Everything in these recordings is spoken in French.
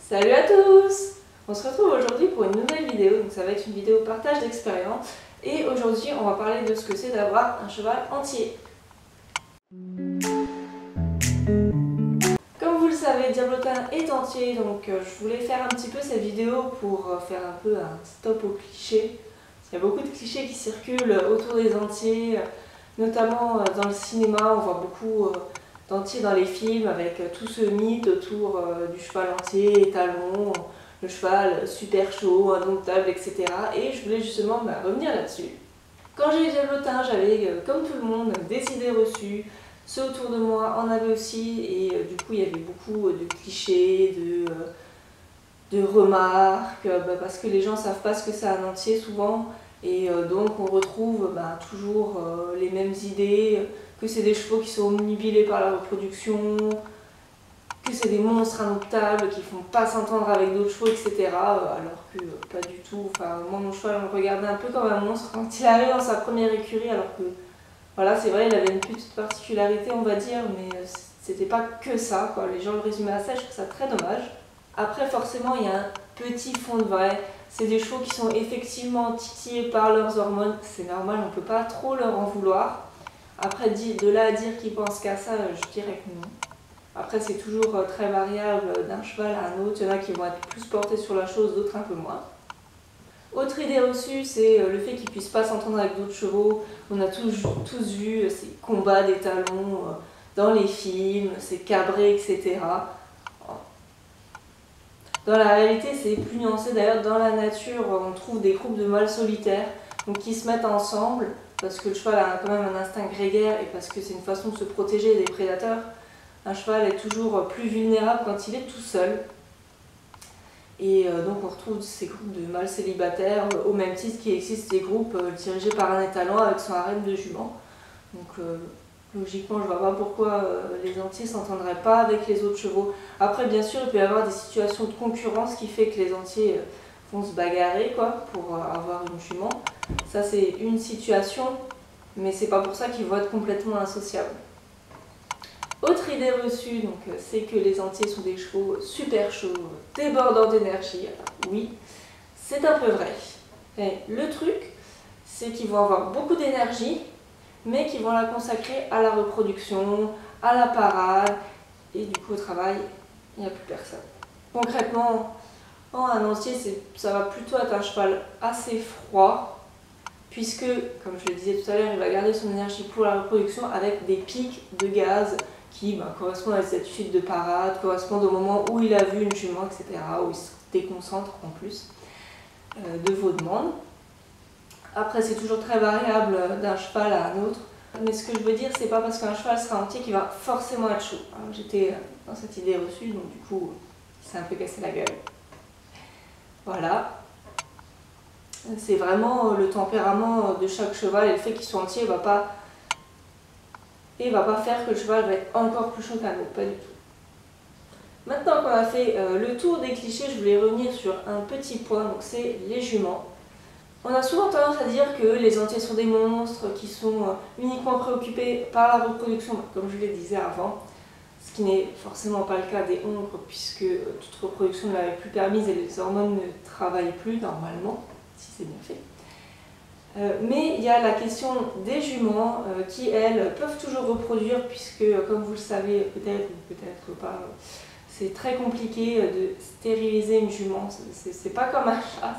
Salut à tous! On se retrouve aujourd'hui pour une nouvelle vidéo, donc ça va être une vidéo partage d'expérience. Et aujourd'hui on va parler de ce que c'est d'avoir un cheval entier. Comme vous le savez, Diablotin est entier, donc je voulais faire un petit peu cette vidéo pour faire un peu un stop aux clichés. Il y a beaucoup de clichés qui circulent autour des entiers, notamment dans le cinéma, on voit beaucoup d'entiers dans les films avec tout ce mythe autour du cheval entier, étalon, le cheval super chaud, indomptable, etc. Et je voulais justement revenir là-dessus. Quand j'ai eu Diablotin, j'avais, comme tout le monde, des idées reçues. Ceux autour de moi en avaient aussi, et du coup il y avait beaucoup de clichés, de remarques, parce que les gens ne savent pas ce que c'est un entier souvent, et donc on retrouve toujours les mêmes idées, que c'est des chevaux qui sont omnubilés par la reproduction, que c'est des monstres indomptables qui ne font pas s'entendre avec d'autres chevaux, etc. Alors que pas du tout. Enfin, moi mon cheval on le regardait un peu comme un monstre quand il arrive dans sa première écurie, alors que voilà, c'est vrai, il avait une petite particularité, on va dire, mais c'était pas que ça, quoi. Les gens le résumaient à ça, je trouve ça très dommage. Après, forcément, il y a un petit fond de vrai. C'est des chevaux qui sont effectivement titillés par leurs hormones, c'est normal, on peut pas trop leur en vouloir. Après, de là à dire qu'ils pensent qu'à ça, je dirais que non. Après, c'est toujours très variable d'un cheval à un autre. Il y en a qui vont être plus portés sur la chose, d'autres un peu moins. Autre idée reçue, c'est le fait qu'ils ne puissent pas s'entendre avec d'autres chevaux. On a tous vu ces combats d'étalons dans les films, ces cabrets, etc. Dans la réalité, c'est plus nuancé. D'ailleurs, dans la nature, on trouve des groupes de mâles solitaires donc, qui se mettent ensemble parce que le cheval a quand même un instinct grégaire et parce que c'est une façon de se protéger des prédateurs. Un cheval est toujours plus vulnérable quand il est tout seul. Et donc on retrouve ces groupes de mâles célibataires au même titre qu'il existe des groupes dirigés par un étalon avec son harem de juments. Donc logiquement je ne vois pas pourquoi les entiers ne s'entendraient pas avec les autres chevaux. Après bien sûr il peut y avoir des situations de concurrence qui fait que les entiers vont se bagarrer pour avoir une jument. Ça c'est une situation, mais c'est pas pour ça qu'ils vont être complètement insociables. Autre idée reçue, c'est que les entiers sont des chevaux super chauds, débordants d'énergie. Oui, c'est un peu vrai. Et le truc, c'est qu'ils vont avoir beaucoup d'énergie, mais qu'ils vont la consacrer à la reproduction, à la parade, et du coup au travail, il n'y a plus personne. Concrètement, un entier, ça va plutôt être un cheval assez froid, puisque, comme je le disais tout à l'heure, il va garder son énergie pour la reproduction avec des pics de gaz qui correspondent à ses attitudes de parade, correspondent au moment où il a vu une jument, etc., où il se déconcentre en plus de vos demandes. Après, c'est toujours très variable d'un cheval à un autre, mais ce que je veux dire, c'est pas parce qu'un cheval sera entier qu'il va forcément être chaud. J'étais dans cette idée reçue, donc du coup, il s'est un peu cassé la gueule. Voilà. C'est vraiment le tempérament de chaque cheval et le fait qu'il soit entier va pas faire que le cheval va être encore plus chaud qu'un autre, pas du tout. Maintenant qu'on a fait le tour des clichés, je voulais revenir sur un petit point, donc c'est les juments. On a souvent tendance à dire que les entiers sont des monstres, qui sont uniquement préoccupés par la reproduction, comme je le disais avant, ce qui n'est forcément pas le cas des hongres, puisque toute reproduction ne leur est plus permise et les hormones ne travaillent plus normalement, si c'est bien fait. Mais il y a la question des juments qui, elles, peuvent toujours reproduire puisque, comme vous le savez, peut-être ou peut-être pas, c'est très compliqué de stériliser une jument. C'est pas comme un chat,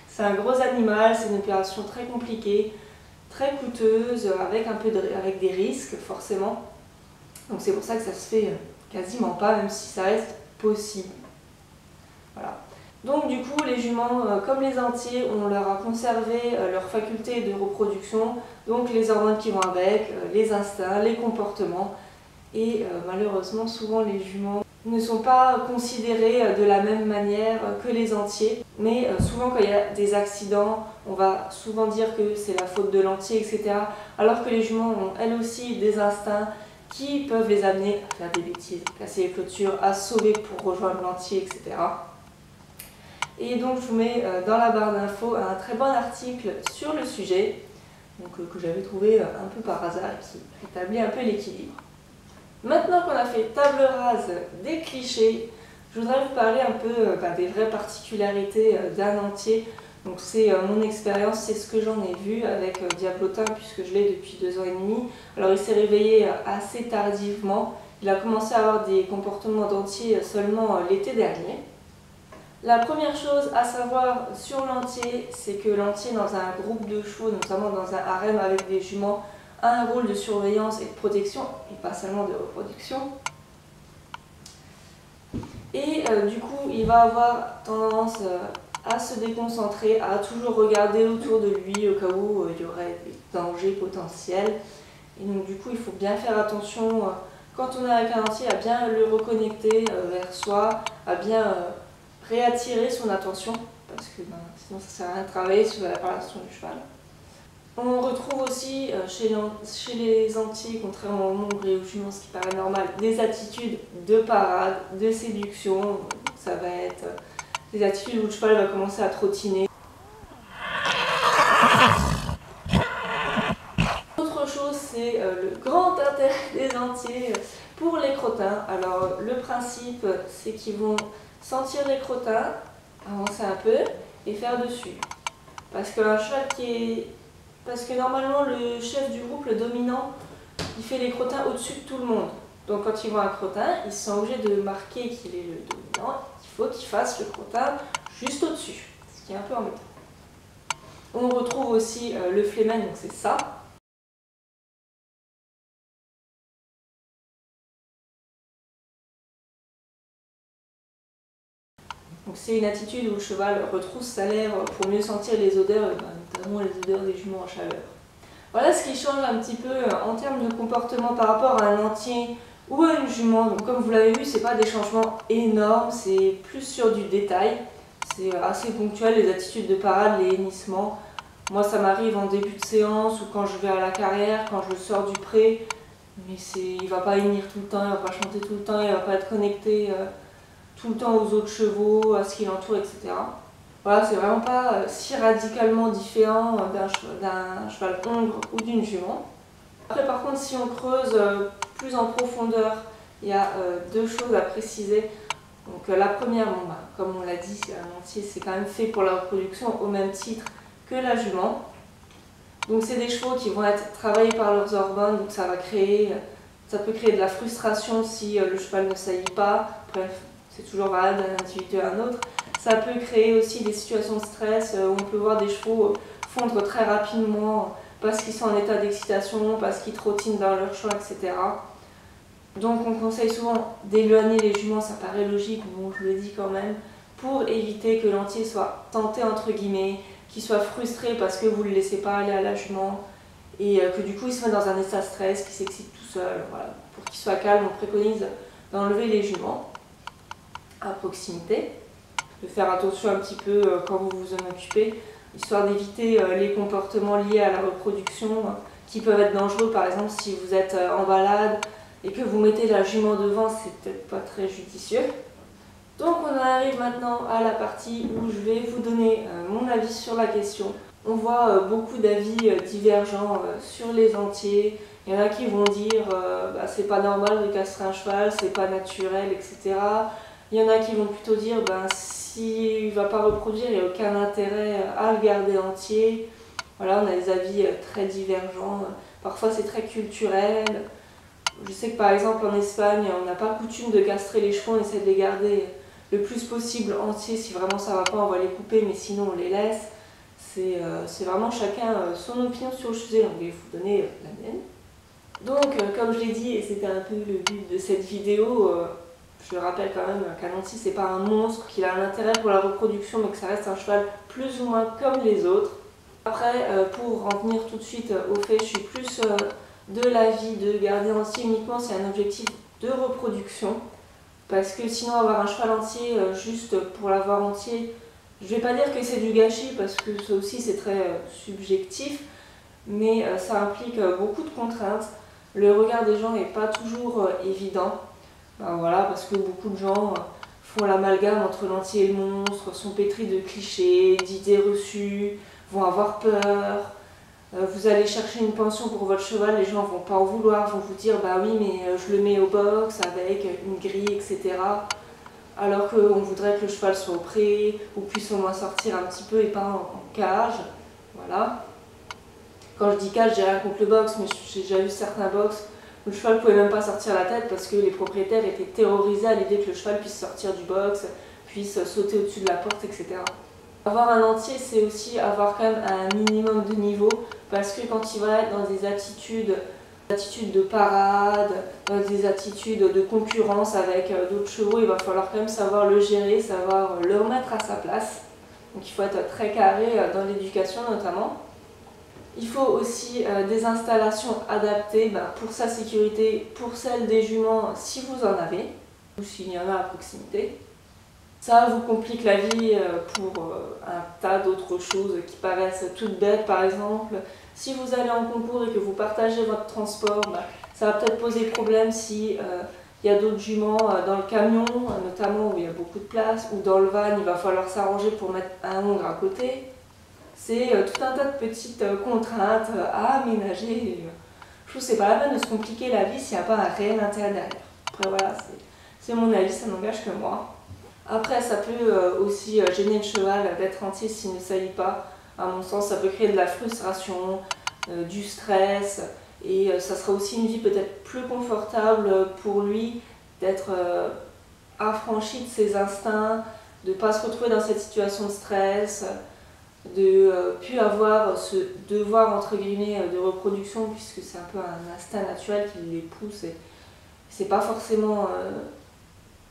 c'est un gros animal, c'est une opération très compliquée, très coûteuse, avec des risques forcément. Donc c'est pour ça que ça se fait quasiment pas, même si ça reste possible. Voilà. Donc du coup, les juments, comme les entiers, on leur a conservé leur faculté de reproduction, donc les hormones qui vont avec, les instincts, les comportements. Et malheureusement, souvent les juments ne sont pas considérés de la même manière que les entiers. Mais souvent quand il y a des accidents, on va souvent dire que c'est la faute de l'entier, etc. Alors que les juments ont elles aussi des instincts qui peuvent les amener à faire des bêtises, à casser les clôtures, à sauver pour rejoindre l'entier, etc. Et donc je vous mets dans la barre d'infos un très bon article sur le sujet, que j'avais trouvé un peu par hasard et qui établit un peu l'équilibre. Maintenant qu'on a fait table rase des clichés, Je voudrais vous parler un peu des vraies particularités d'un entier. Donc c'est mon expérience, c'est ce que j'en ai vu avec Diablotin puisque je l'ai depuis 2 ans et demi. Alors il s'est réveillé assez tardivement, il a commencé à avoir des comportements d'entier seulement l'été dernier. La première chose à savoir sur l'entier, c'est que l'entier dans un groupe de chevaux, notamment dans un harem avec des juments, a un rôle de surveillance et de protection, et pas seulement de reproduction. Et du coup, il va avoir tendance à se déconcentrer, à toujours regarder autour de lui au cas où il y aurait des dangers potentiels. Et donc du coup, il faut bien faire attention quand on est avec un entier à bien le reconnecter vers soi, à bien réattirer son attention, parce que sinon ça ne sert à rien de travailler sur la relation du cheval. On retrouve aussi chez les entiers, contrairement aux mongrels et aux juments, ce qui paraît normal, des attitudes de parade, de séduction. Donc, ça va être des attitudes où le cheval va commencer à trottiner. Autre chose, c'est le grand intérêt des entiers pour les crottins. Alors le principe, c'est qu'ils vont sentir les crottins, avancer un peu et faire dessus. Parce qu'un cheval Parce que normalement le chef du groupe, le dominant, il fait les crottins au-dessus de tout le monde. Donc quand il voit un crottin, il se sent obligé de marquer qu'il est le dominant. Il faut qu'il fasse le crottin juste au-dessus, ce qui est un peu embêtant. On retrouve aussi le flemen, donc c'est ça. Donc c'est une attitude où le cheval retrousse sa lèvre pour mieux sentir les odeurs, notamment les odeurs des juments en chaleur. Voilà ce qui change un petit peu en termes de comportement par rapport à un entier ou à une jument. Donc comme vous l'avez vu, ce n'est pas des changements énormes, c'est plus sur du détail. C'est assez ponctuel, les attitudes de parade, les hennissements. Moi ça m'arrive en début de séance ou quand je vais à la carrière, quand je sors du pré. Mais il ne va pas hennir tout le temps, il ne va pas chanter tout le temps, il ne va pas être connecté tout le temps aux autres chevaux, à ce qui l'entoure, etc. Voilà, c'est vraiment pas si radicalement différent d'un cheval hongre ou d'une jument. Après, par contre, si on creuse plus en profondeur, il y a 2 choses à préciser. Donc, la première, comme on l'a dit, un entier, c'est quand même fait pour la reproduction au même titre que la jument. Donc, c'est des chevaux qui vont être travaillés par leurs hormones, donc ça peut créer de la frustration si le cheval ne saillit pas. Bref, c'est toujours valable d'un individu à un autre. Ça peut créer aussi des situations de stress où on peut voir des chevaux fondre très rapidement parce qu'ils sont en état d'excitation, parce qu'ils trottinent dans leur champ, etc. Donc on conseille souvent d'éloigner les juments, ça paraît logique, mais bon, je le dis quand même, pour éviter que l'entier soit tenté entre guillemets, qu'il soit frustré parce que vous ne le laissez pas aller à la jument et que du coup il se met dans un état de stress, qu'il s'excite tout seul. Voilà. Pour qu'il soit calme, on préconise d'enlever les juments à proximité, de faire attention un petit peu quand vous vous en occupez, histoire d'éviter les comportements liés à la reproduction qui peuvent être dangereux. Par exemple, si vous êtes en balade et que vous mettez la jument devant, c'est peut-être pas très judicieux. Donc on arrive maintenant à la partie où je vais vous donner mon avis sur la question. On voit beaucoup d'avis divergents sur les entiers. Il y en a qui vont dire c'est pas normal de castrer un cheval, c'est pas naturel, etc. Il y en a qui vont plutôt dire s'il ne va pas reproduire, il n'y a aucun intérêt à le garder entier. Voilà, on a des avis très divergents. Parfois c'est très culturel. Je sais que par exemple en Espagne, on n'a pas coutume de castrer les chevaux, on essaie de les garder le plus possible entiers. Si vraiment ça ne va pas, on va les couper, mais sinon on les laisse. C'est vraiment chacun son opinion sur le sujet, donc je vais vous donner la mienne. Donc comme je l'ai dit, et c'était un peu le but de cette vidéo, je rappelle quand même qu'un entier c'est pas un monstre, qu'il a un intérêt pour la reproduction, mais que ça reste un cheval plus ou moins comme les autres. Après, pour en venir tout de suite au fait, je suis plus de l'avis de garder entier uniquement si un objectif de reproduction. Parce que sinon avoir un cheval entier juste pour l'avoir entier, je vais pas dire que c'est du gâchis parce que ça aussi c'est très subjectif, mais ça implique beaucoup de contraintes. Le regard des gens n'est pas toujours évident. Voilà, parce que beaucoup de gens font l'amalgame entre l'entier et le monstre, sont pétris de clichés, d'idées reçues, vont avoir peur. Vous allez chercher une pension pour votre cheval, les gens vont pas en vouloir, vont vous dire oui mais je le mets au box avec une grille, etc. alors qu'on voudrait que le cheval soit au pré ou puisse au moins sortir un petit peu et pas en cage. Voilà. Quand je dis cage, j'ai rien contre le box, mais j'ai déjà vu certains box où le cheval ne pouvait même pas sortir la tête parce que les propriétaires étaient terrorisés à l'idée que le cheval puisse sortir du box, puisse sauter au-dessus de la porte, etc. Avoir un entier, c'est aussi avoir quand même un minimum de niveau, parce que quand il va être dans des attitudes de parade, dans des attitudes de concurrence avec d'autres chevaux, il va falloir quand même savoir le gérer, savoir le remettre à sa place. Donc il faut être très carré dans l'éducation notamment. Il faut aussi des installations adaptées pour sa sécurité, pour celle des juments si vous en avez, ou s'il y en a à proximité. Ça vous complique la vie pour un tas d'autres choses qui paraissent toutes bêtes. Par exemple, si vous allez en concours et que vous partagez votre transport, ça va peut-être poser problème si il y a d'autres juments dans le camion, notamment où il y a beaucoup de place, ou dans le van, il va falloir s'arranger pour mettre un hongre à côté. C'est tout un tas de petites contraintes à aménager. Je trouve que c'est pas la peine de se compliquer la vie s'il n'y a pas un réel intérêt derrière. Après voilà, c'est mon avis, ça n'engage que moi. Après, ça peut aussi gêner le cheval d'être entier s'il ne salit pas. À mon sens, ça peut créer de la frustration, du stress, et ça sera aussi une vie peut-être plus confortable pour lui d'être affranchi de ses instincts, de ne pas se retrouver dans cette situation de stress, de plus avoir ce devoir entre guillemets de reproduction, puisque c'est un peu un instinct naturel qui les pousse. Et c'est pas forcément...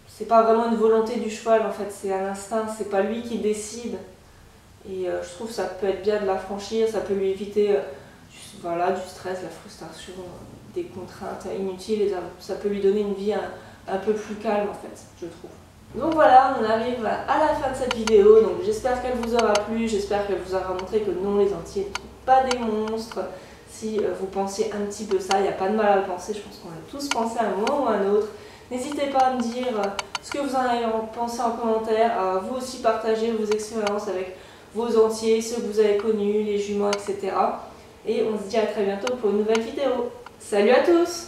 c'est pas vraiment une volonté du cheval en fait, c'est un instinct, c'est pas lui qui décide. Et je trouve que ça peut être bien de l'affranchir, ça peut lui éviter voilà, du stress, la frustration, des contraintes inutiles, et ça peut lui donner une vie un peu plus calme en fait, je trouve. Donc voilà, on arrive à la fin de cette vidéo, donc j'espère qu'elle vous aura plu, j'espère qu'elle vous aura montré que non, les entiers ne sont pas des monstres. Si vous pensiez un petit peu ça, il n'y a pas de mal à le penser, je pense qu'on a tous pensé à un moment ou à un autre. N'hésitez pas à me dire ce que vous en avez pensé en commentaire, à vous aussi partager vos expériences avec vos entiers, ceux que vous avez connus, les juments, etc. Et on se dit à très bientôt pour une nouvelle vidéo. Salut à tous!